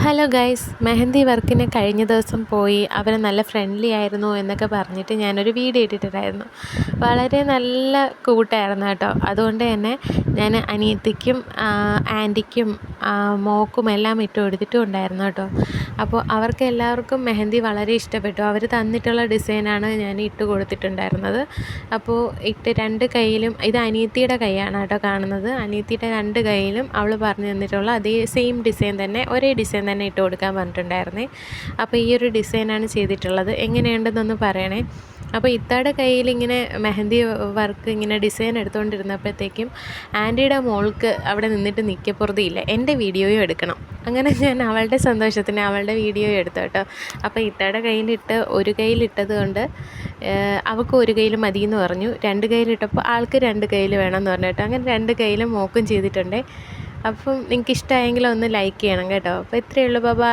Hello guys, mehndi വർക്കിന് കഴിഞ്ഞ ദിവസം പോയി. അവർ നല്ല ഫ്രണ്ട്ലി ആയിരുന്നു എന്നൊക്കെ പറഞ്ഞിട്ട് ഞാനൊരു വീഡിയോ ഇട്ടിട്ടുണ്ടായിരുന്നു. വളരെ നല്ല കൂട്ടായിരുന്നു കേട്ടോ. അതുകൊണ്ട് തന്നെ ഞാൻ അനിയത്തിക്കും ആൻറ്റിക്കും മോക്കും എല്ലാം ഇട്ട് കൊടുത്തിട്ടും ഉണ്ടായിരുന്നു കേട്ടോ. അപ്പോൾ അവർക്ക് എല്ലാവർക്കും മെഹന്തി വളരെ ഇഷ്ടപ്പെട്ടു. അവർ തന്നിട്ടുള്ള ഡിസൈനാണ് ഞാൻ ഇട്ട് കൊടുത്തിട്ടുണ്ടായിരുന്നത്. അപ്പോൾ രണ്ട് കൈയിലും, ഇത് അനിയത്തിയുടെ കൈയാണ് കേട്ടോ കാണുന്നത്. അനിയത്തിയുടെ രണ്ട് കൈയിലും അവൾ പറഞ്ഞു തന്നിട്ടുള്ള അതേ സെയിം ഡിസൈൻ തന്നെ, ഒരേ ഡിസൈൻ തന്നെ ഇട്ട് കൊടുക്കാൻ പറഞ്ഞിട്ടുണ്ടായിരുന്നേ. അപ്പോൾ ഈ ഒരു ഡിസൈനാണ് ചെയ്തിട്ടുള്ളത്. എങ്ങനെയുണ്ടെന്നൊന്ന് പറയണേ. അപ്പോൾ ഇത്താടെ കയ്യിൽ ഇങ്ങനെ മെഹന്തി വർക്ക് ഇങ്ങനെ ഡിസൈൻ എടുത്തുകൊണ്ടിരുന്നപ്പോഴത്തേക്കും ആൻറ്റിയുടെ മോൾക്ക് അവിടെ നിന്നിട്ട് നിൽക്കപ്പുറതിയില്ല, എൻ്റെ വീഡിയോയും എടുക്കണം. അങ്ങനെ ഞാൻ അവളുടെ സന്തോഷത്തിന് അവളുടെ വീഡിയോയും എടുത്തു കേട്ടോ. അപ്പോൾ ഇത്താടെ കയ്യിലിട്ട് ഒരു കയ്യിലിട്ടത് കൊണ്ട് അവൾക്ക് ഒരു കയ്യിൽ മതിയെന്ന് പറഞ്ഞു. രണ്ട് കയ്യിലിട്ടപ്പോൾ ആൾക്ക് രണ്ട് കയ്യിൽ വേണമെന്ന് പറഞ്ഞു കേട്ടോ. അങ്ങനെ രണ്ട് കയ്യിലും മോക്കും ചെയ്തിട്ടുണ്ട്. അപ്പം നിങ്ങൾക്ക് ഇഷ്ടമായെങ്കിൽ ഒന്ന് ലൈക്ക് ചെയ്യണം കേട്ടോ. അപ്പോൾ ഇത്രയേ ഉള്ളൂ. ബൈ.